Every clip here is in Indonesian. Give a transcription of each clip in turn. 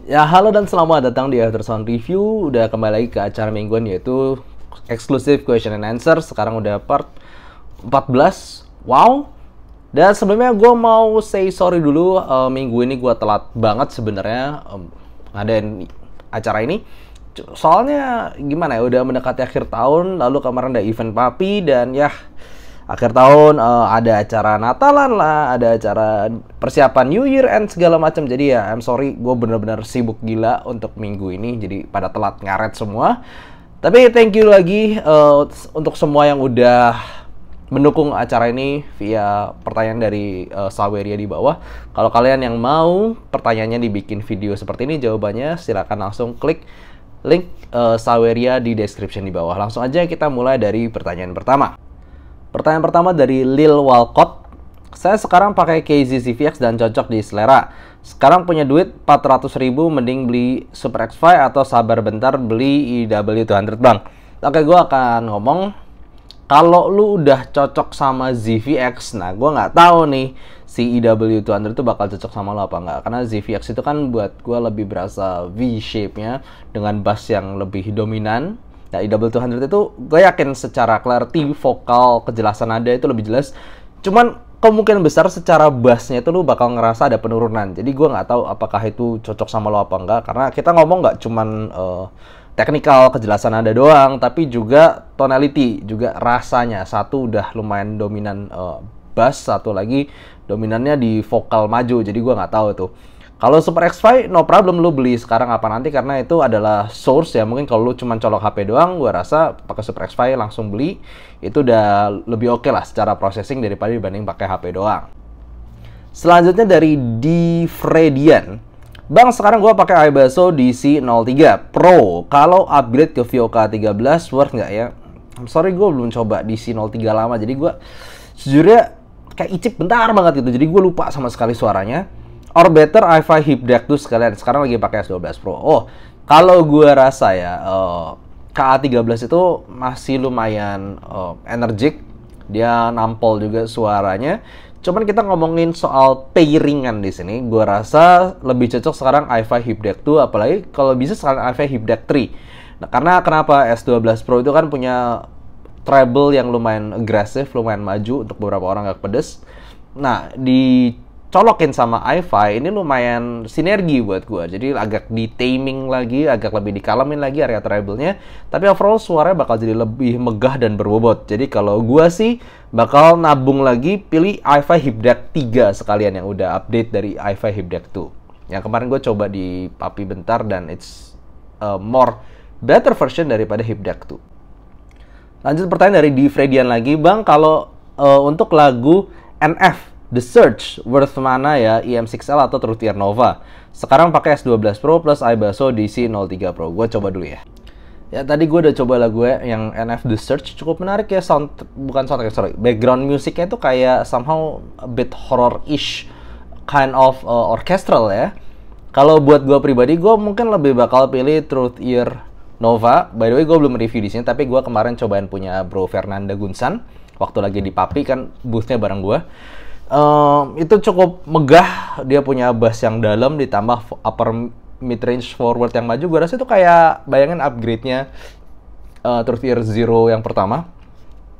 Ya, halo dan selamat datang di Aftersound Review. Udah kembali lagi ke acara mingguan yaitu Exclusive Question and Answer. Sekarang udah part 14. Wow. Dan sebelumnya gue mau say sorry dulu. Minggu ini gue telat banget sebenarnya ngadain acara ini. Soalnya gimana ya, udah mendekati akhir tahun. Lalu kemarin ada event papi dan ya akhir tahun ada acara Natalan lah, ada acara persiapan New Year and segala macam. Jadi ya I'm sorry, gue bener-bener sibuk gila untuk minggu ini. Jadi pada telat ngaret semua. Tapi thank you lagi untuk semua yang udah mendukung acara ini via pertanyaan dari Saweria di bawah. Kalau kalian yang mau pertanyaannya dibikin video seperti ini, jawabannya silakan langsung klik link Saweria di description di bawah. Langsung aja kita mulai dari pertanyaan pertama. Pertanyaan pertama dari Lil Walcott. Saya sekarang pakai KZ-ZVX dan cocok di selera. Sekarang punya duit 400.000, mending beli Super X5 atau sabar bentar beli IW200 bang. Oke, gue akan ngomong. Kalau lu udah cocok sama ZVX, nah gue nggak tahu nih si IW200 itu bakal cocok sama lo apa nggak. Karena ZVX itu kan buat gue lebih berasa V-shape-nya dengan bass yang lebih dominan. Nah, IW200 itu gue yakin secara clarity, vokal, kejelasan nada itu lebih jelas. Cuman kemungkinan besar secara bassnya itu lu bakal ngerasa ada penurunan. Jadi gue nggak tahu apakah itu cocok sama lo apa enggak. Karena kita ngomong nggak cuman teknikal, kejelasan nada doang, tapi juga tonality, juga rasanya. Satu udah lumayan dominan bass, satu lagi dominannya di vokal maju. Jadi gue nggak tahu tuh. Kalau Super X5, no problem lu beli sekarang apa nanti, karena itu adalah source ya. Mungkin kalau lu cuma colok HP doang, gua rasa pakai Super X5 langsung beli itu udah lebih oke lah secara processing daripada dibanding pakai HP doang. Selanjutnya dari D Fredian. Bang, sekarang gua pakai iBasso DC03 Pro. Kalau upgrade ke Vioca 13 worth nggak ya? I'm sorry, gue belum coba DC03 lama, jadi gua sejujurnya kayak icip bentar banget gitu. Jadi gue lupa sama sekali suaranya. Or better i5 Hip Deck tuh sekalian. Sekarang lagi pakai S12 Pro. Oh, kalau gue rasa ya KA13 itu masih lumayan energik. Dia nampol juga suaranya. Cuman kita ngomongin soal pairingan di sini, gue rasa lebih cocok sekarang i5 Hip Deck 2, apalagi kalau bisa sekarang i5 Hip Deck 3. Nah, karena kenapa S12 Pro itu kan punya treble yang lumayan agresif, lumayan maju untuk beberapa orang gak pedes. Nah, colokin sama i5 ini lumayan sinergi buat gue. Jadi agak di taming lagi, agak lebih dikalemin lagi area treble-nya. Tapi overall suaranya bakal jadi lebih megah dan berbobot. Jadi kalau gue sih bakal nabung lagi, pilih i5 Hip Deck 3 sekalian yang udah update dari i5 Hip Deck 2. Yang kemarin gue coba di papi bentar dan it's more better version daripada Hip Deck 2. Lanjut pertanyaan dari D Fredian lagi, Bang, kalau untuk lagu NF The Search, worth mana ya, EM6L atau Truthier Nova? Sekarang pakai S12 Pro plus iBasso DC03 Pro. Gue coba dulu ya. Ya, tadi gue udah coba lagu yang NF The Search, cukup menarik ya. Background musiknya itu kayak somehow a bit horror-ish, kind of orchestral ya. Kalau buat gue pribadi, gue mungkin lebih bakal pilih Truthier Nova. By the way, gue belum review di sini, tapi gue kemarin cobain punya Bro Fernanda Gunsan waktu lagi di Papi, kan boothnya bareng gue. Itu cukup megah, dia punya bass yang dalam ditambah upper mid range forward yang maju. Gue rasa itu kayak bayangin upgrade-nya Truthier Zero yang pertama.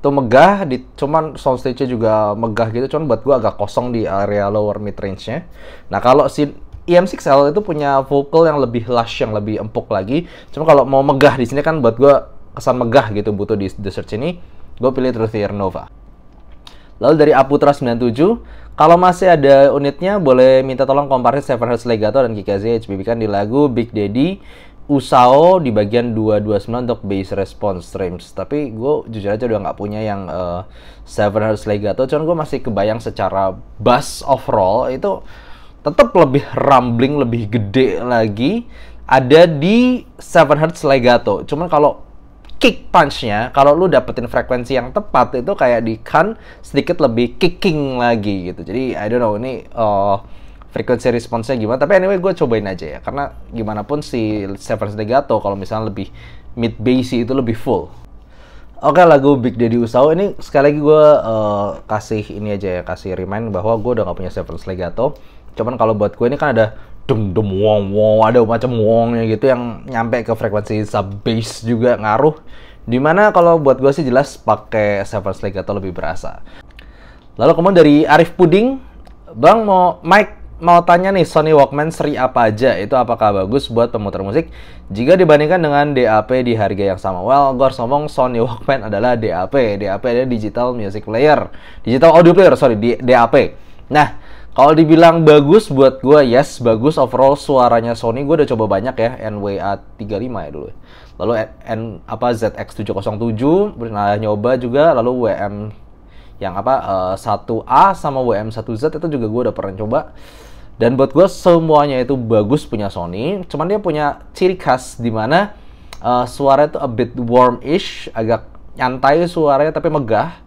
Itu megah, cuman soundstage-nya juga megah gitu, cuman buat gue agak kosong di area lower mid range-nya. Nah, kalau si EM6L itu punya vocal yang lebih lush, yang lebih empuk lagi. Cuma kalau mau megah di sini kan buat gue kesan megah gitu butuh di The Search ini, gue pilih Truthier Nova. Lalu dari Aputra 97, kalau masih ada unitnya, boleh minta tolong komparin 7Hz Legato dan Kikaze HBB kan di lagu Big Daddy Usao di bagian 229 untuk bass response streams. Tapi gue jujur aja udah nggak punya yang 7Hz Legato, cuman gue masih kebayang secara bass overall itu tetap lebih rumbling, lebih gede lagi ada di 7Hz Legato. Cuman kalau kick punch-nya, kalau lu dapetin frekuensi yang tepat, itu kayak di kan sedikit lebih kicking lagi gitu. Jadi I don't know ini frekuensi response-nya gimana. Tapi anyway, gue cobain aja ya, karena gimana pun si 7Hz Legato kalau misalnya lebih mid bassy itu lebih full. Oke, lagu Big Daddy Usao ini sekali lagi gue kasih ini aja ya, kasih remind bahwa gue udah gak punya 7Hz Legato. Cuman kalau buat gue ini kan ada dum dum wong wong, ada macam wongnya gitu yang nyampe ke frekuensi sub bass juga ngaruh. Dimana kalau buat gue sih jelas pakai Seven's Legato lebih berasa. Lalu kemudian dari Arif Puding, Bang mau tanya nih, Sony Walkman seri apa aja itu apakah bagus buat pemutar musik jika dibandingkan dengan DAP di harga yang sama? Well, gue harus ngomong Sony Walkman adalah DAP. DAP adalah Digital Music Player, Digital Audio Player, sorry, DAP. Nah, kalau dibilang bagus buat gue, yes, bagus. Overall suaranya Sony gue udah coba banyak ya, NWA35 ya dulu. Lalu ZX707 pernah nyoba juga, lalu WM yang 1A sama WM1Z itu juga gue udah pernah coba. Dan buat gue semuanya itu bagus punya Sony, cuman dia punya ciri khas di mana suara itu a bit warm-ish, agak nyantai suaranya tapi megah.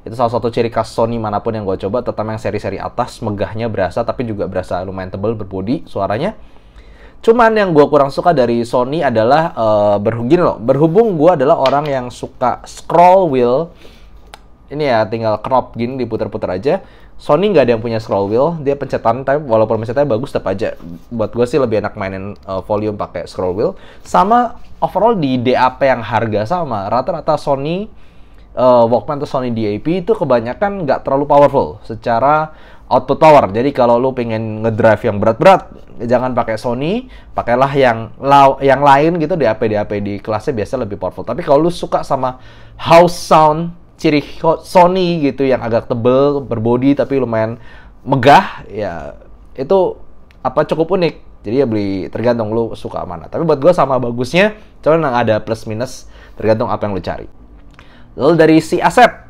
Itu salah satu ciri khas Sony manapun yang gue coba, terutama yang seri-seri atas, megahnya berasa tapi juga berasa lumayan tebal, berbodi suaranya. Cuman yang gue kurang suka dari Sony adalah berhubung gue adalah orang yang suka scroll wheel, ini ya tinggal crop gini diputar-putar aja. Sony nggak ada yang punya scroll wheel, dia pencetan tapi walaupun pencetannya bagus tetap aja. Buat gue sih lebih enak mainin volume pakai scroll wheel. Sama overall di DAP yang harga sama, rata-rata Sony Walkman atau Sony DAP itu kebanyakan nggak terlalu powerful secara output power. Jadi kalau lu pengen ngedrive yang berat-berat, jangan pakai Sony, pakailah yang lain gitu. DAP di kelasnya biasa lebih powerful. Tapi kalau lu suka sama house sound, ciri Sony gitu yang agak tebel, berbodi tapi lumayan megah, ya itu cukup unik. Jadi ya beli, tergantung lu suka mana. Tapi buat gue sama bagusnya, cuman ada plus minus tergantung apa yang lu cari. Lalu dari si Asep,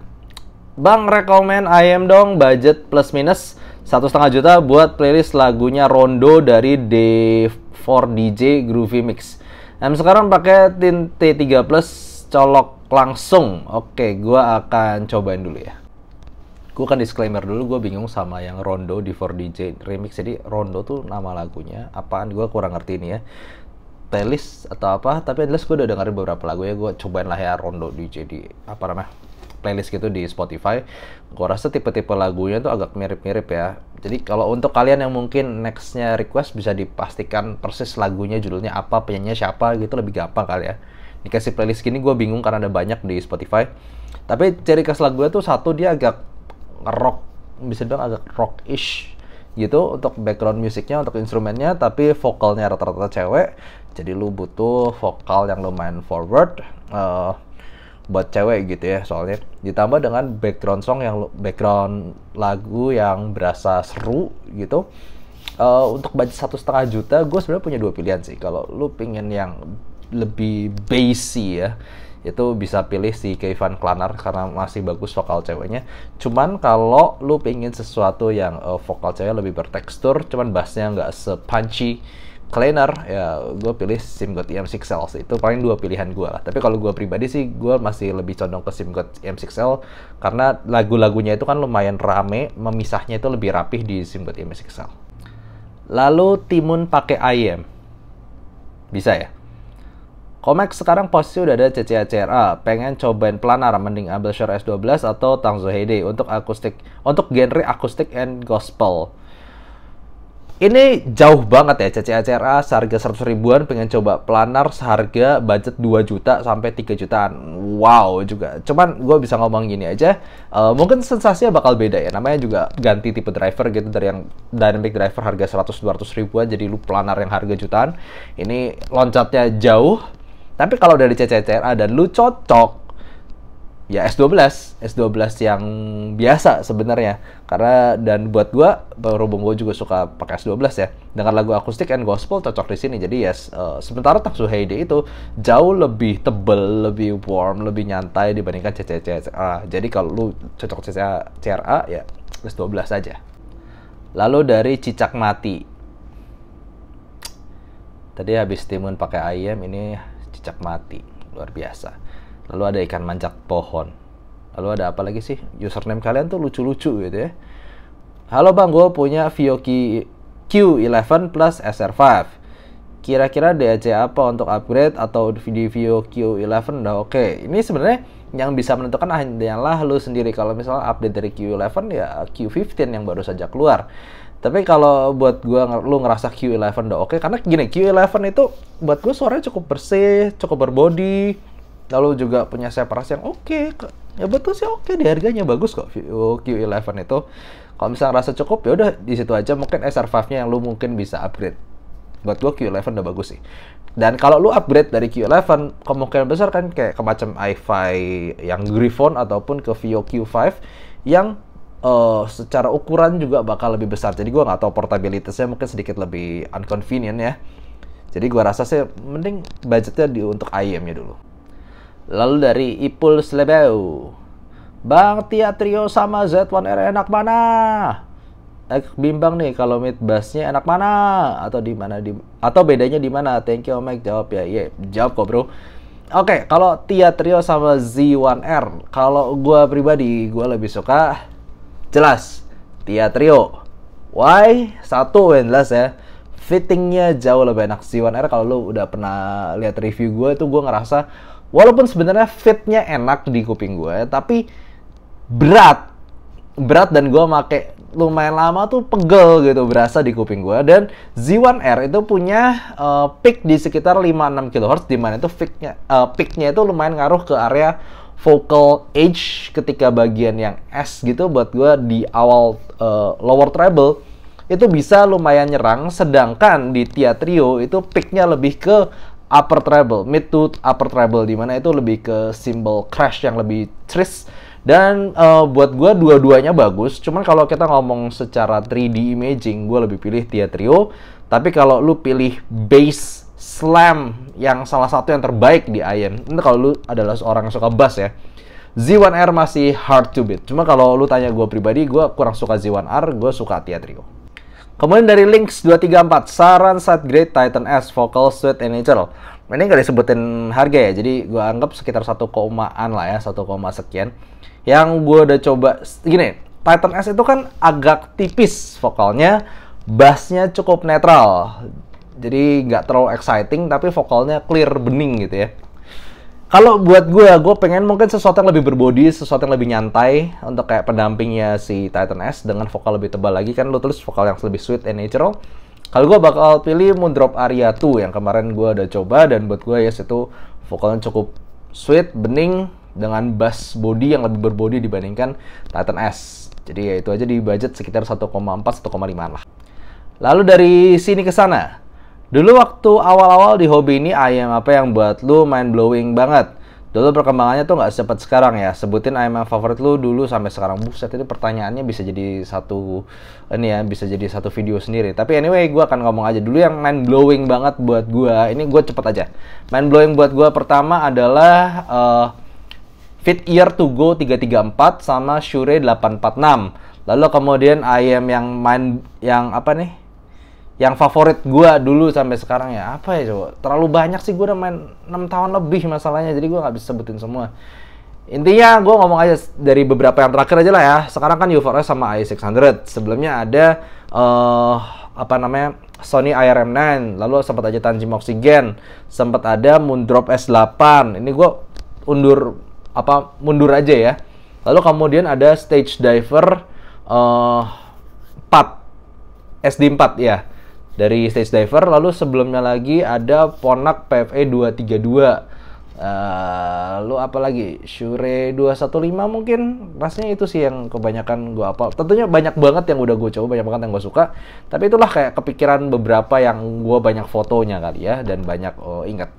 Bang rekomen IM dong, budget plus minus 1,5 juta buat playlist lagunya Rondo dari D4DJ Groovy Mix. Sekarang pakai T3 Plus colok langsung. Oke, gue akan cobain dulu ya. Gue akan disclaimer dulu, gue bingung sama yang Rondo di 4DJ Remix. Jadi Rondo tuh nama lagunya apaan, gue kurang ngerti ini ya, playlist atau apa. Tapi jelas gue udah dengerin beberapa lagu ya. Gue cobain lah ya Rondo DJ di playlist gitu di Spotify. Gue rasa tipe-tipe lagunya tuh agak mirip-mirip ya. Jadi kalau untuk kalian yang mungkin nextnya request, bisa dipastikan persis lagunya, judulnya apa, penyanyinya siapa gitu, lebih gampang kali ya. Dikasih playlist gini gue bingung karena ada banyak di Spotify. Tapi ciri khas lagunya tuh satu, dia agak rock, bisa dibilang agak rock-ish gitu untuk background musiknya, untuk instrumennya. Tapi vokalnya rata-rata cewek, jadi lu butuh vokal yang lumayan forward buat cewek gitu ya. Soalnya ditambah dengan background lagu yang berasa seru gitu. Untuk budget 1,5 juta, gue sebenarnya punya dua pilihan sih. Kalau lu pengen yang lebih bassy ya, itu bisa pilih si Keivan Klanar karena masih bagus vokal ceweknya. Cuman kalau lu pengen sesuatu yang vokal cewek lebih bertekstur, cuman bassnya nggak se-punchy Kleiner, ya gue pilih SIM God EM6L. Itu paling dua pilihan gue lah. Tapi kalau gue pribadi sih, gue masih lebih condong ke SIM God EM6L karena lagu-lagunya itu kan lumayan rame, memisahnya itu lebih rapih di SIM God EM6L. Lalu Timun pakai IM, bisa ya? Komek sekarang posisi udah ada CCA CRA, pengen cobain planar, mending ambil Shure S12 atau Tangzo HD untuk genre akustik and gospel. Ini jauh banget ya, CCA CRA seharga 100 ribuan, pengen coba planar seharga budget 2 juta sampai 3 jutaan. Wow juga. Cuman gue bisa ngomong gini aja, mungkin sensasinya bakal beda ya. Namanya juga ganti tipe driver gitu, dari yang dynamic driver harga 100-200 ribuan jadi lu planar yang harga jutaan. Ini loncatnya jauh. Tapi kalau dari CCA dan lu cocok, ya S12 yang biasa sebenarnya. Karena dan buat gua, berhubung gua juga suka pakai S12 ya, dengan lagu akustik and gospel cocok di sini. Jadi yes, sementara Tangzo HD itu jauh lebih tebel, lebih warm, lebih nyantai dibandingkan CCA. Jadi kalau lu cocok CCA ya S12 aja. Lalu dari Cicak Mati, tadi habis Timun pakai IM, ini Cicak Mati, luar biasa. Lalu ada ikan manjak pohon. Lalu ada apa lagi sih? Username kalian tuh lucu-lucu gitu ya. Halo bang, gue punya Vio Q11 plus SR5. Kira-kira DAC apa untuk upgrade atau di Vio Q11 udah oke. Ini sebenarnya yang bisa menentukan hanyalah lu sendiri. Kalau misalnya update dari Q11 ya Q15 yang baru saja keluar. Tapi kalau buat gue, lu ngerasa Q11 udah oke, karena gini, Q11 itu buat gue suaranya cukup bersih, cukup berbody, lalu juga punya separasi yang oke. Ya betul sih oke, di harganya bagus kok Q11 itu. Kalau misalnya rasa cukup, ya udah di situ aja. Mungkin SR5-nya yang lu mungkin bisa upgrade. Buat gua Q11 udah bagus sih. Dan kalau lu upgrade dari Q11, kemungkinan besar kan kayak ke macam i5 yang Griffon ataupun ke Vio Q5 yang secara ukuran juga bakal lebih besar. Jadi gua nggak tahu portabilitasnya, mungkin sedikit lebih inconvenient ya. Jadi gua rasa sih mending budgetnya untuk IM-nya dulu. Lalu dari Ipul Slebeu, Bang, Tia Trio sama Z1R enak mana? Bimbang nih kalau mid bass-nya enak mana? Atau di mana atau bedanya di mana? Thank you Mike, jawab ya. Iya, jawab kok, Bro. Oke, kalau Tia Trio sama Z1R, kalau gua pribadi gua lebih suka jelas Tia Trio. Why? Satu yang jelas ya. Fittingnya jauh lebih enak. Z1R kalau lu udah pernah lihat review gue itu, gue ngerasa walaupun sebenarnya fitnya enak di kuping gue, tapi berat dan gue make lumayan lama tuh pegel gitu, berasa di kuping gue. Dan Z1R itu punya peak di sekitar 5-6 kHz, dimana itu peaknya itu lumayan ngaruh ke area vocal edge ketika bagian yang S gitu. Buat gue di awal lower treble itu bisa lumayan nyerang, sedangkan di Tia Trio itu peaknya lebih ke upper treble, mid to upper treble, dimana itu lebih ke cymbal crash yang lebih tris. Dan buat gue dua-duanya bagus, cuman kalau kita ngomong secara 3D imaging, gue lebih pilih Tia Trio. Tapi kalau lu pilih bass slam yang salah satu yang terbaik di IM, ini kalau lu adalah seorang yang suka bass ya, Z1R masih hard to beat. Cuma kalau lu tanya gue pribadi, gue kurang suka Z1R, gue suka Tia Trio. Kemudian dari Links 234, saran side grade Titan S vocal sweet and natural. Ini nggak disebutin harga ya, jadi gue anggap sekitar 1 komaan lah ya, 1, sekian. Yang gue udah coba, gini, Titan S itu kan agak tipis vokalnya, bassnya cukup netral. Jadi nggak terlalu exciting, tapi vokalnya clear, bening gitu ya. Kalau buat gue pengen mungkin sesuatu yang lebih berbody, sesuatu yang lebih nyantai untuk kayak pendampingnya si Titan S dengan vokal lebih tebal lagi. Kan lu tulis vokal yang lebih sweet and natural. Kalau gue bakal pilih Moondrop Aria 2 yang kemarin gue udah coba, dan buat gue yes itu vokalnya cukup sweet, bening, dengan bass body yang lebih berbody dibandingkan Titan S. Jadi ya itu aja di budget sekitar 1,4-1,5 lah. Lalu dari sini ke sana. Dulu waktu awal-awal di hobi ini, IM apa yang buat lu mind blowing banget? Dulu perkembangannya tuh nggak secepat sekarang ya. Sebutin IM yang favorit lu dulu sampai sekarang. Buset, itu pertanyaannya bisa jadi satu bisa jadi satu video sendiri. Tapi anyway, gue akan ngomong aja dulu yang mind blowing banget buat gue. Ini gue cepet aja. Mind blowing buat gue pertama adalah Fit Ear to Go 334 sama Shure 846. Lalu kemudian IM yang apa nih? Yang favorit gue dulu sampai sekarang ya, apa ya coba? Terlalu banyak sih, gue udah main 6 tahun lebih masalahnya, jadi gue nggak bisa sebutin semua. Intinya gue ngomong aja dari beberapa yang terakhir aja lah ya. Sekarang kan U4S sama i600. Sebelumnya ada Sony IRM9, lalu sempat aja Tanjim Oxygen, sempat ada Moondrop S8. Ini gue mundur aja ya. Lalu kemudian ada Stage Diver 4 SD4 ya, dari Stage Diver. Lalu sebelumnya lagi ada Ponak PFE 232. Lalu apa lagi? Shure 215 mungkin. Rasanya itu sih yang kebanyakan gue hafal. Tentunya banyak banget yang udah gue coba, banyak banget yang gue suka. Tapi itulah kayak kepikiran beberapa yang gue banyak fotonya kali ya, dan banyak ingat.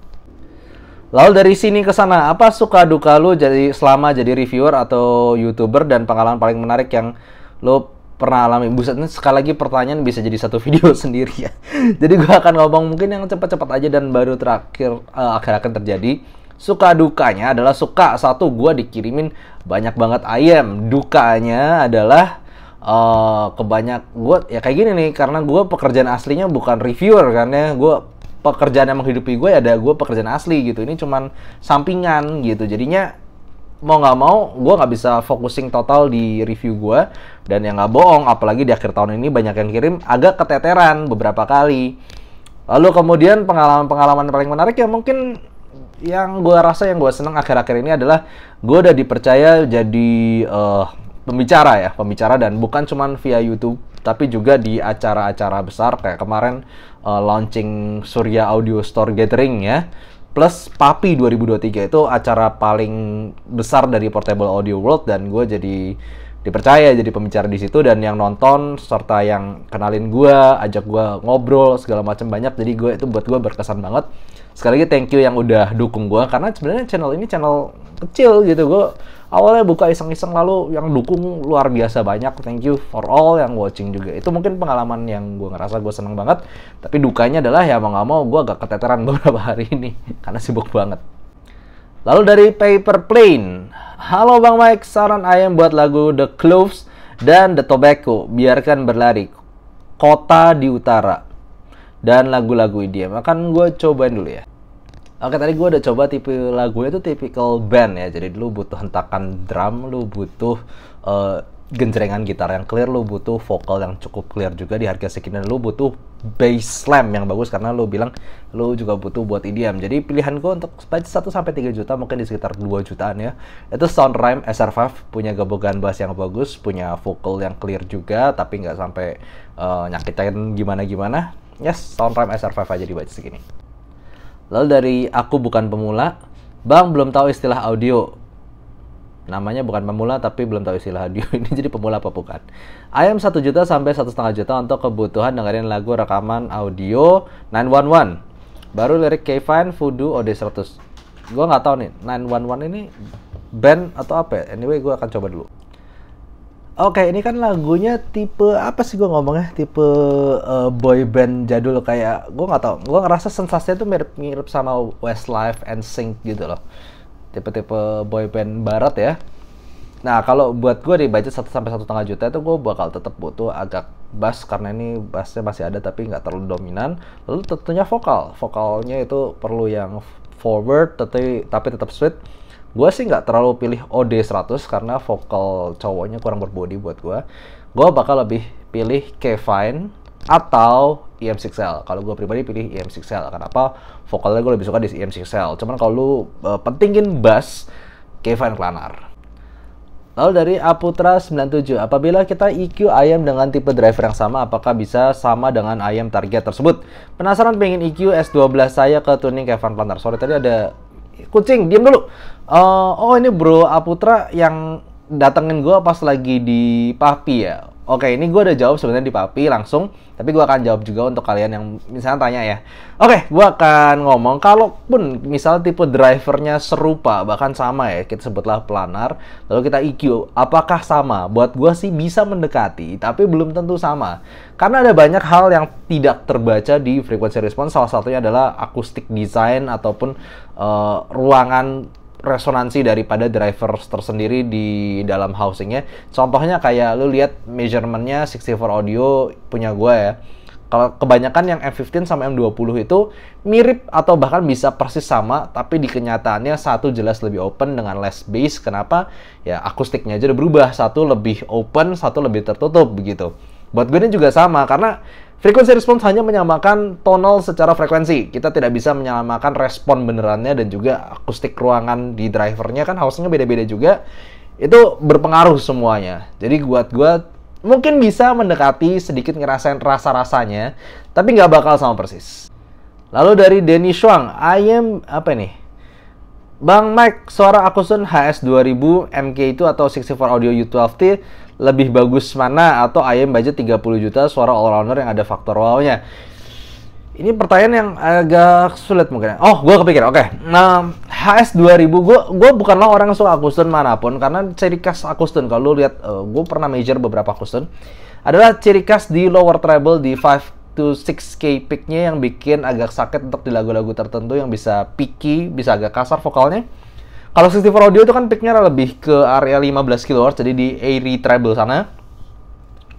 Lalu dari sini ke sana, apa suka duka lu selama jadi reviewer atau YouTuber, dan pengalaman paling menarik yang lu pernah alami? Buset, ini sekali lagi pertanyaan bisa jadi satu video sendiri ya. Jadi gue akan ngomong mungkin yang cepat-cepat aja dan baru terakhir akhir-akhir terjadi. Suka dukanya adalah suka, satu, gue dikirimin banyak banget IM. Dukanya adalah gue ya kayak gini nih, karena gue pekerjaan aslinya bukan reviewer kan ya. Gue pekerjaan yang menghidupi gue ada gue pekerjaan asli gitu. Ini cuman sampingan gitu. Jadinya mau nggak mau gue nggak bisa focusing total di review gue. Dan yang nggak bohong, apalagi di akhir tahun ini banyak yang kirim, agak keteteran beberapa kali. Lalu kemudian pengalaman paling menarik ya mungkin yang gue rasa, yang gue seneng akhir-akhir ini adalah gue udah dipercaya jadi pembicara dan bukan cuman via YouTube, tapi juga di acara-acara besar kayak kemarin launching Surya Audio Store Gathering ya. Plus PAPI 2023 itu acara paling besar dari Portable Audio World dan gue jadi dipercaya jadi pembicara di situ dan yang nonton serta yang kenalin gue, ajak gue ngobrol segala macam banyak. Jadi itu buat gue berkesan banget. Sekali lagi thank you yang udah dukung gue karena sebenarnya channel ini channel kecil gitu. Gue awalnya buka iseng-iseng lalu yang dukung luar biasa banyak. Thank you for all yang watching juga. Itu mungkin pengalaman yang gue ngerasa gue seneng banget. Tapi dukanya adalah ya mau nggak mau gue agak keteteran beberapa hari ini karena sibuk banget. Lalu dari Paper Plane, halo Bang Mike, saran ayam buat lagu The Cloves dan The Tobacco, biarkan berlari, Kota di Utara, dan lagu-lagu EDM. Akan gue cobain dulu ya. Oke, tadi gue udah coba tipe lagunya itu typical band ya. Jadi lu butuh hentakan drum, lu butuh genjrengan gitar yang clear, lu butuh vokal yang cukup clear juga di harga sekian, lu butuh bass slam yang bagus karena lu bilang lu juga butuh buat EDM. Jadi pilihan gue untuk budget 1-3 juta, mungkin di sekitar 2 jutaan ya. Itu Soundrhyme SR5, punya gabungan bass yang bagus, punya vokal yang clear juga, tapi nggak sampai nyakitin gimana-gimana. Yes, Soundrhyme SR5 aja di budget segini. Lalu dari Aku Bukan Pemula, Bang belum tahu istilah audio. Namanya bukan pemula tapi belum tahu istilah audio. Ini jadi pemula apa bukan? Ayam 1 juta sampai 1,5 juta untuk kebutuhan dengerin lagu rekaman audio 911. Baru lirik K-Fine, Voodoo, OD100. Gue nggak tahu nih 911 ini band atau apa ya? Anyway, gue akan coba dulu. Oke, ini kan lagunya tipe apa sih gue ngomongnya? Tipe boy band jadul kayak gue nggak tahu. Gue ngerasa sensasinya tuh mirip sama Westlife and Sync gitu loh. Tipe-tipe boy band barat ya. Nah, kalau buat gue di budget 1-1,5 juta itu gue bakal tetap butuh agak bass karena ini bassnya masih ada tapi nggak terlalu dominan. Lalu tentunya vokalnya itu perlu yang forward tapi tetap sweet. Gue sih nggak terlalu pilih OD100 karena vokal cowoknya kurang berbody buat gue. Gue bakal lebih pilih K-Fine atau EM6L. Kalau gue pribadi pilih EM6L. Kenapa? Vokalnya gue lebih suka di EM6L. Cuman kalau lu pentingin bass, K-Fine Planar. Lalu dari Aputra 97, apabila kita EQ ayam dengan tipe driver yang sama, apakah bisa sama dengan ayam target tersebut? Penasaran pengen EQ S12 saya ke tuning K-Fine Planar. Sorry, tadi ada kucing, diam dulu. Oh ini bro Aputra yang datengin gue pas lagi di PAPI ya. Oke, ini gue udah jawab sebenarnya di PAPI langsung, tapi gue akan jawab juga untuk kalian yang misalnya tanya ya. Oke, gue akan ngomong, kalaupun misalnya tipe drivernya serupa, bahkan sama ya, kita sebutlah planar, lalu kita EQ, apakah sama? Buat gue sih bisa mendekati, tapi belum tentu sama. Karena ada banyak hal yang tidak terbaca di frequency response, salah satunya adalah acoustic design ataupun ruangan resonansi daripada driver tersendiri di dalam housingnya. Contohnya kayak lu lihat measurementnya 64 audio punya gue ya. Kalau kebanyakan yang M15 sama M20 itu mirip atau bahkan bisa persis sama, tapi di kenyataannya satu jelas lebih open dengan less bass. Kenapa? Ya akustiknya aja udah berubah, satu lebih open, satu lebih tertutup begitu. Buat gue ini juga sama karena frequency response hanya menyamakan tonal secara frekuensi. Kita tidak bisa menyamakan respon benerannya dan juga akustik ruangan di drivernya kan housingnya beda-beda juga. Itu berpengaruh semuanya. Jadi buat gue mungkin bisa mendekati sedikit ngerasain rasa-rasanya, tapi nggak bakal sama persis. Lalu dari Denny Shuang, ayam apa nih? Bang Mike, suara Akusun HS2000 MK itu atau 64 Audio U12T lebih bagus mana? Atau ayam budget 30 juta suara all-rounder yang ada faktor wow-nya? Ini pertanyaan yang agak sulit mungkin. Oh, gue kepikir. Oke. Nah, HS2000 gue bukanlah orang yang suka Akusun manapun karena ciri khas Akusun kalau lu lihat gue pernah measure beberapa Akusun adalah ciri khas di lower treble di 5 to 6K pick-nya yang bikin agak sakit untuk di lagu-lagu tertentu yang bisa picky, bisa agak kasar vokalnya. Kalau 64 audio itu kan pick-nya lebih ke area 15 kHz, jadi di airy treble sana.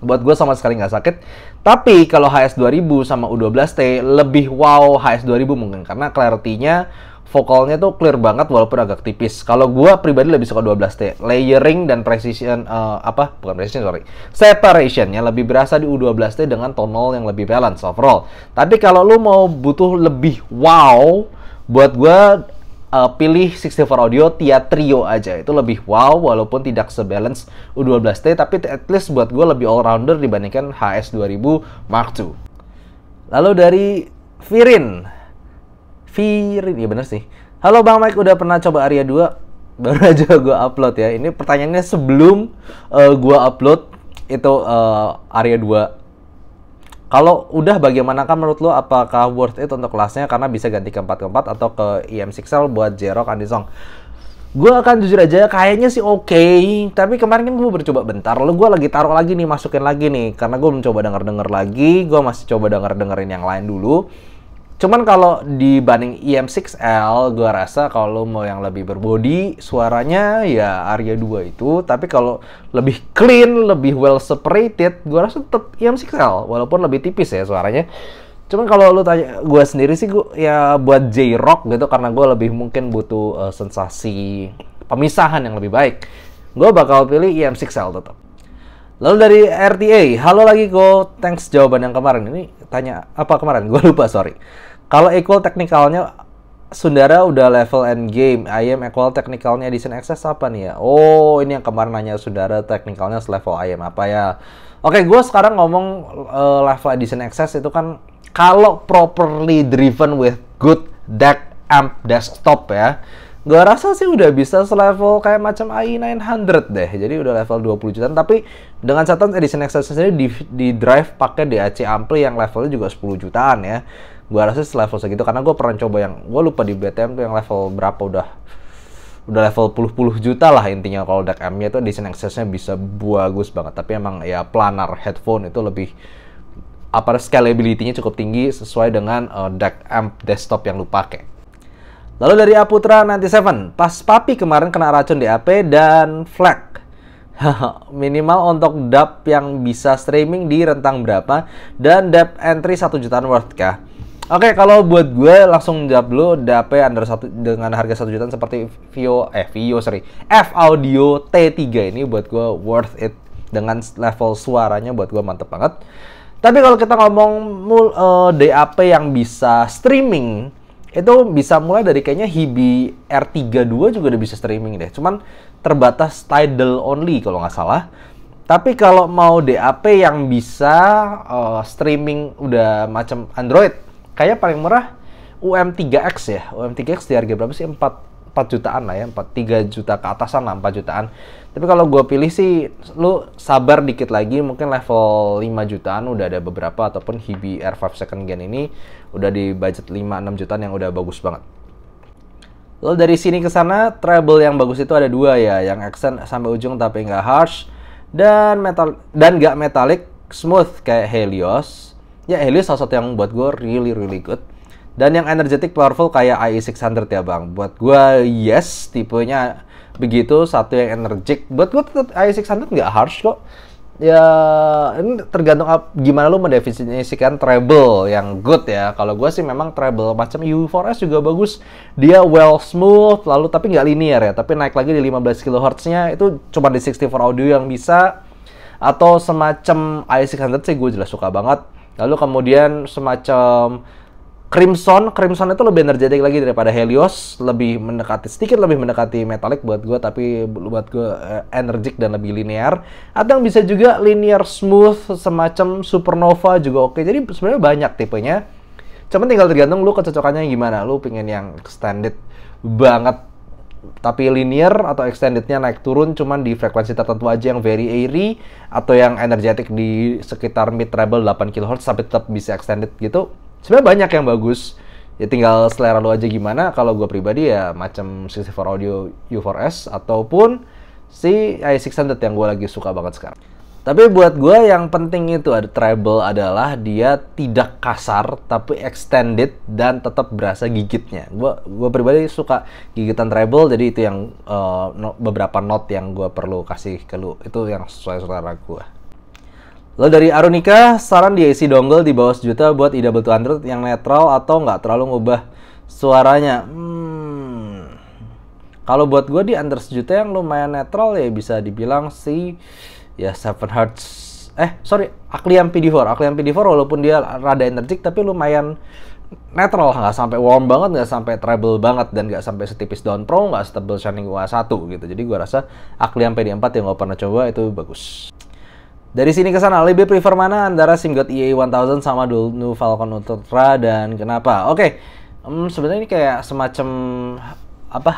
Buat gue sama sekali nggak sakit. Tapi kalau HS2000 sama U12T lebih wow HS2000 mungkin karena clarity-nya vokalnya tuh clear banget walaupun agak tipis. Kalau gue pribadi lebih suka 12T. Layering dan precision separationnya lebih berasa di U12T dengan tonal yang lebih balance overall. Tapi kalau lu mau butuh lebih wow, buat gue pilih 64 audio Tia Trio aja. Itu lebih wow walaupun tidak sebalance U12T, tapi at least buat gue lebih all-rounder dibandingkan HS2000 Mark II. Lalu dari Virin, iya bener sih. Halo Bang Mike, udah pernah coba Aria 2? Baru aja gue upload ya. Ini pertanyaannya sebelum gue upload itu Aria 2. Kalau udah, bagaimanakah menurut lo? Apakah worth it untuk kelasnya karena bisa ganti ke 4x4 atau ke IM6L buat J-Rock Andisong? Gue akan jujur aja, kayaknya sih oke. Tapi kemarin kan gue bercoba bentar, lalu gue lagi taruh lagi nih, masukin lagi nih. Karena gue mencoba denger-denger lagi, gue masih coba dengerin yang lain dulu. Cuman kalau dibanding IM6L, gue rasa kalau mau yang lebih berbody, suaranya ya Aria 2 itu. Tapi kalau lebih clean, lebih well separated, gue rasa tetap IM6L. Walaupun lebih tipis ya suaranya. Cuman kalau lu tanya gue sendiri sih, gue ya buat J-Rock gitu, karena gue lebih mungkin butuh sensasi pemisahan yang lebih baik, gue bakal pilih IM6L tetap. Lalu dari RTA, halo lagi kok, thanks jawaban yang kemarin. Ini tanya apa kemarin? Gue lupa, sorry. Kalau equal teknikalnya Sundara udah level endgame, IM equal teknikalnya Edition Access apa nih ya? Oh, ini yang kemarin nanya Sundara teknikalnya selevel IM apa ya? Oke, gue sekarang ngomong level Edition Access itu kan kalau properly driven with good DAC amp desktop ya. Gue rasa sih udah bisa selevel kayak macam i900 deh. Jadi udah level 20 jutaan. Tapi dengan catatan Edition Access sendiri di drive pakai DAC ampli yang levelnya juga 10 jutaan ya. Gue rasa selevel segitu karena gue pernah coba yang gue lupa di BTM tuh yang level berapa, udah level puluh juta lah intinya. Kalau DAC amp-nya itu Edition Access-nya bisa bagus banget. Tapi emang ya planar headphone itu lebih scalability-nya cukup tinggi sesuai dengan DAC amp desktop yang lu pakai. Lalu dari Aputra 97, pas papi kemarin kena racun DAP dan flag. Minimal untuk DAP yang bisa streaming di rentang berapa dan depth entry 1 jutaan worth kah? Oke, kalau buat gue langsung jawab dulu, DAP under 1 dengan harga 1 jutaan seperti F Audio T3 ini buat gue worth it dengan level suaranya, buat gue mantep banget. Tapi kalau kita ngomong DAP yang bisa streaming, itu bisa mulai dari kayaknya Hibi R32 juga udah bisa streaming deh. Cuman terbatas Tidal only kalau nggak salah. Tapi kalau mau DAP yang bisa streaming udah macam Android, kayak paling murah UM3X ya. UM3X di harga berapa sih? 4 jutaan lah ya, 3 juta ke atasan lah, 4 jutaan. Tapi kalau gue pilih sih, lu sabar dikit lagi, mungkin level 5 jutaan udah ada beberapa, ataupun Hibi R5 second gen ini udah di budget 5-6 jutaan yang udah bagus banget. Lalu dari sini ke sana, treble yang bagus itu ada 2 ya, yang accent sampai ujung tapi nggak harsh, dan nggak metallic, smooth kayak Helios. Ya Helios salah satu yang buat gue really good. Dan yang energetic powerful kayak IE600 ya bang. Buat gue yes, tipenya begitu, satu yang energik. Buat gue tetap IE600 nggak harsh kok. Ya ini tergantung gimana lu mendefinisikan treble yang good ya. Kalau gue sih memang treble macam U4S juga bagus. Dia well smooth, lalu tapi nggak linear ya. Tapi naik lagi di 15 kHz-nya itu cuma di 64 audio yang bisa. Atau semacam IE600 sih gue jelas suka banget. Lalu kemudian semacam Crimson itu lebih energetik lagi daripada Helios, sedikit lebih mendekati metallic buat gue, tapi buat gue energik dan lebih linear. Atau yang bisa juga linear smooth semacam Supernova juga oke. Jadi sebenarnya banyak tipenya. Cuman tinggal tergantung lu kecocokannya gimana. Lu pengen yang extended banget tapi linear, atau extendednya naik turun cuman di frekuensi tertentu aja yang very airy, atau yang energetic di sekitar mid treble 8 kHz tapi tetap bisa extended gitu. Sebenarnya banyak yang bagus, ya tinggal selera lu aja gimana. Kalau gue pribadi ya macam 64 audio U4S ataupun si i600 yang gue lagi suka banget sekarang. Tapi buat gue yang penting itu ada treble adalah dia tidak kasar tapi extended dan tetap berasa gigitnya. Gue pribadi suka gigitan treble, jadi itu yang beberapa note yang gue perlu kasih ke lu, itu yang sesuai selera gue. Lalu dari Arunika, saran di AC dongle di bawah sejuta buat IW200 yang netral atau nggak terlalu ngubah suaranya? Kalau buat gue di under sejuta yang lumayan netral ya bisa dibilang sih ya 7Hz. Akliam PD4 walaupun dia rada energik tapi lumayan netral, nggak sampai warm banget, nggak sampai treble banget, dan nggak sampai setipis Dawn Pro, nggak setebal Shining UA1 gitu. Jadi gue rasa Akliam PD4 yang gue pernah coba itu bagus. Dari sini ke sana, lebih prefer mana antara SIMGOT EA1000 sama New Falcon Ultra dan kenapa? Oke, sebenarnya ini kayak semacam apa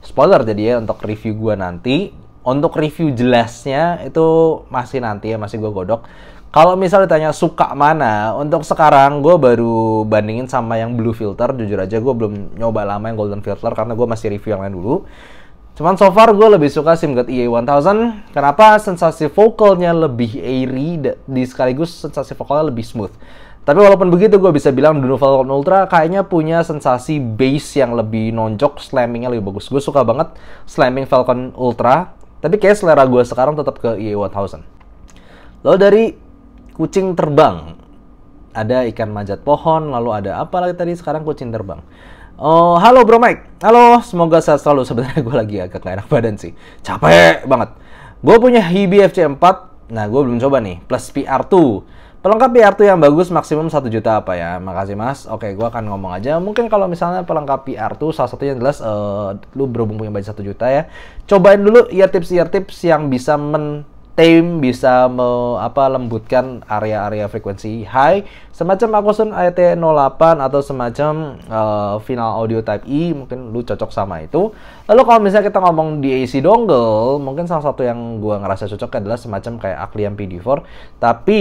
spoiler jadi ya untuk review gue nanti. Untuk review jelasnya itu masih nanti ya, masih gue godok. Kalau misalnya ditanya suka mana, untuk sekarang gue baru bandingin sama yang Blue Filter. Jujur aja gue belum nyoba lama yang Golden Filter karena gue masih review yang lain dulu. Cuman so far gue lebih suka SIMGOT EA1000. Kenapa? Sensasi vokalnya lebih airy, di sekaligus sensasi vokalnya lebih smooth. Tapi walaupun begitu gue bisa bilang New Falcon Ultra kayaknya punya sensasi bass yang lebih nonjok, slammingnya lebih bagus. Gue suka banget slamming Falcon Ultra. Tapi kayak selera gue sekarang tetap ke EA1000. Lalu dari kucing terbang, ada ikan manjat pohon, lalu ada apa lagi tadi, sekarang kucing terbang. Oh, halo Bro Mike. Halo, semoga sehat selalu. Sebenarnya gue lagi agak gak enak badan sih. Capek banget. Gue punya Hibi FC4. Nah, gue belum coba nih. Plus PR2. Pelengkap PR2 yang bagus maksimum 1 juta apa ya? Makasih Mas. Oke, gue akan ngomong aja. Mungkin kalau misalnya pelengkap PR2, salah satunya jelas lu berhubung punya budget 1 juta ya. Cobain dulu ear tips yang bisa bisa lembutkan area-area frekuensi high semacam Akosun AT08 atau semacam Final Audio Type E, mungkin lu cocok sama itu. Lalu kalau misalnya kita ngomong DAC dongle, mungkin salah satu yang gua ngerasa cocok adalah semacam kayak Akliam PD4. Tapi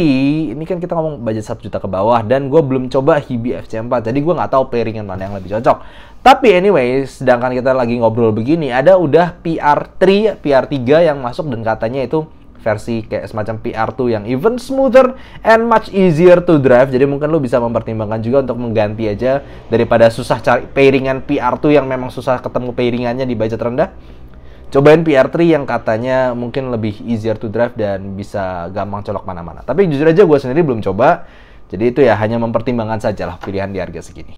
ini kan kita ngomong budget 1 juta ke bawah dan gua belum coba Hibi FC4, jadi gua nggak tahu pairingan mana yang lebih cocok. Tapi anyway, sedangkan kita lagi ngobrol begini, ada udah PR3 yang masuk dan katanya itu versi kayak semacam PR2 yang even smoother and much easier to drive. Jadi mungkin lu bisa mempertimbangkan juga untuk mengganti aja daripada susah cari pairingan PR2 yang memang susah ketemu pairingannya di budget rendah. Cobain PR3 yang katanya mungkin lebih easier to drive dan bisa gampang colok mana-mana. Tapi jujur aja gue sendiri belum coba. Jadi itu ya hanya mempertimbangkan sajalah pilihan di harga segini.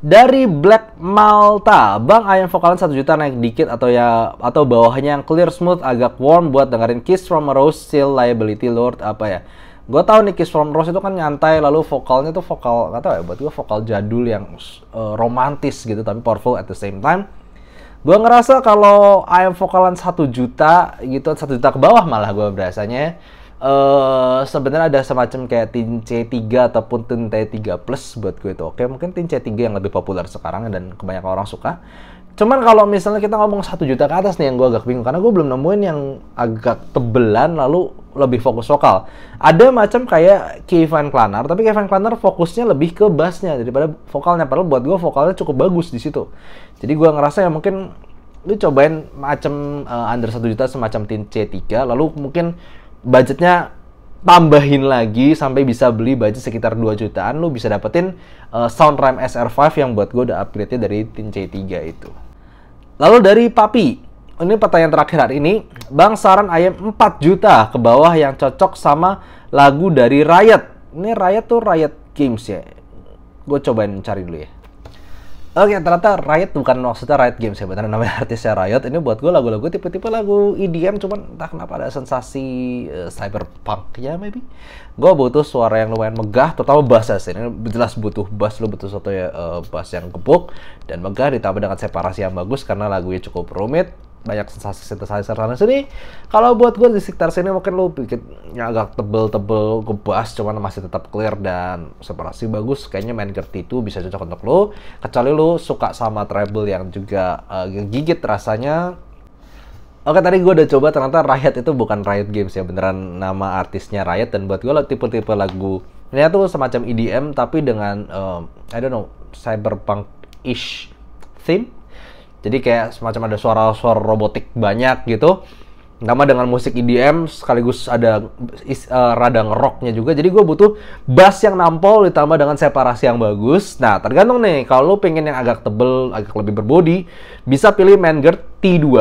Dari Black Malta, Bang, ayam vokalan 1 juta naik dikit atau bawahnya yang clear smooth agak warm buat dengerin Kiss from a Rose, Still Liability Lord apa ya? Gue tahu nih Kiss from a Rose itu kan nyantai, lalu vokalnya tuh vokal nggak tahu ya, buat gue vokal jadul yang romantis gitu tapi powerful at the same time. Gue ngerasa kalau ayam vokalan 1 juta gitu, 1 juta ke bawah malah gue berasanya sebenarnya ada semacam kayak Tin C3 ataupun Tin T3 Plus buat gue itu oke. Mungkin Tin C3 yang lebih populer sekarang dan kebanyakan orang suka. Cuman kalau misalnya kita ngomong 1 juta ke atas nih yang gue agak bingung karena gue belum nemuin yang agak tebelan lalu lebih fokus vokal. Ada macam kayak Kevin Klanar, tapi Kevin Klanar fokusnya lebih ke bassnya daripada vokalnya. Padahal buat gue vokalnya cukup bagus di situ. Jadi gue ngerasa ya mungkin lu cobain macam under 1 juta semacam Tin C3 lalu mungkin budgetnya tambahin lagi sampai bisa beli budget sekitar 2 jutaan, lu bisa dapetin Soundrhyme SR5 yang buat gue udah upgrade-nya dari Tin C3 itu. Lalu dari Papi, ini pertanyaan terakhir hari ini, Bang, saran ayam 4 juta ke bawah yang cocok sama lagu dari Riot. Ini Riot tuh Riot Games ya. Gue cobain cari dulu ya. Oke, ternyata Riot bukan maksudnya Riot Games ya, beneran namanya artisnya Riot. Ini buat gue lagu-lagu tipe-tipe lagu EDM, cuman entah kenapa ada sensasi cyberpunk ya maybe. Gue butuh suara yang lumayan megah, terutama bassnya sih. Ini jelas butuh bass, lu butuh satu ya bass yang gebuk dan megah ditambah dengan separasi yang bagus karena lagunya cukup rumit. Banyak sensasi synthesizer sana sini. Kalau buat gue di sekitar sini mungkin lu bikin yang agak tebel-tebel ke bass cuman masih tetap clear dan separasi bagus. Kayaknya Manger T2 bisa cocok untuk lu. Kecuali lu suka sama treble yang juga gigit rasanya. Oke, tadi gue udah coba, ternyata Riot itu bukan Riot Games ya, beneran nama artisnya Riot. Dan buat gue tipe-tipe lagu ini tuh semacam EDM tapi dengan I don't know, cyberpunk-ish theme. Jadi kayak semacam ada suara-suara robotik banyak gitu. Nama dengan musik EDM sekaligus ada rada ngeroknya juga. Jadi gue butuh bass yang nampol ditambah dengan separasi yang bagus. Nah, tergantung nih. Kalau lo pengen yang agak tebel, agak lebih berbody, bisa pilih Manger T2.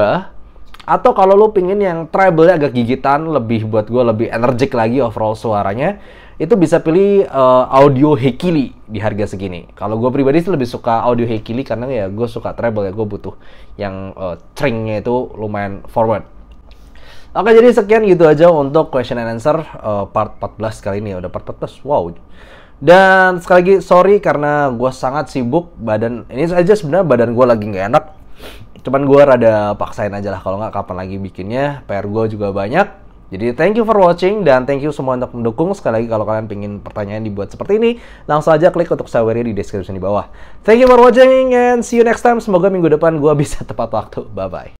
Atau kalau lo pengen yang treble-nya agak gigitan, lebih buat gue lebih energik lagi overall suaranya, itu bisa pilih audio Hekili di harga segini. Kalau gue pribadi sih lebih suka audio Hekili karena ya gue suka treble ya, gue butuh yang stringnya itu lumayan forward. Oke, jadi sekian gitu aja untuk question and answer part 14 kali ini. Udah part 14, wow. Dan sekali lagi sorry karena gue sangat sibuk, badan ini aja sebenarnya badan gue lagi nggak enak. Cuman gue rada paksain aja lah, kalau nggak kapan lagi bikinnya. PR gue juga banyak. Jadi thank you for watching dan thank you semua untuk mendukung. Sekali lagi kalau kalian pengen pertanyaan dibuat seperti ini, langsung aja klik untuk Sawery di description di bawah. Thank you for watching and see you next time. Semoga minggu depan gue bisa tepat waktu. Bye bye.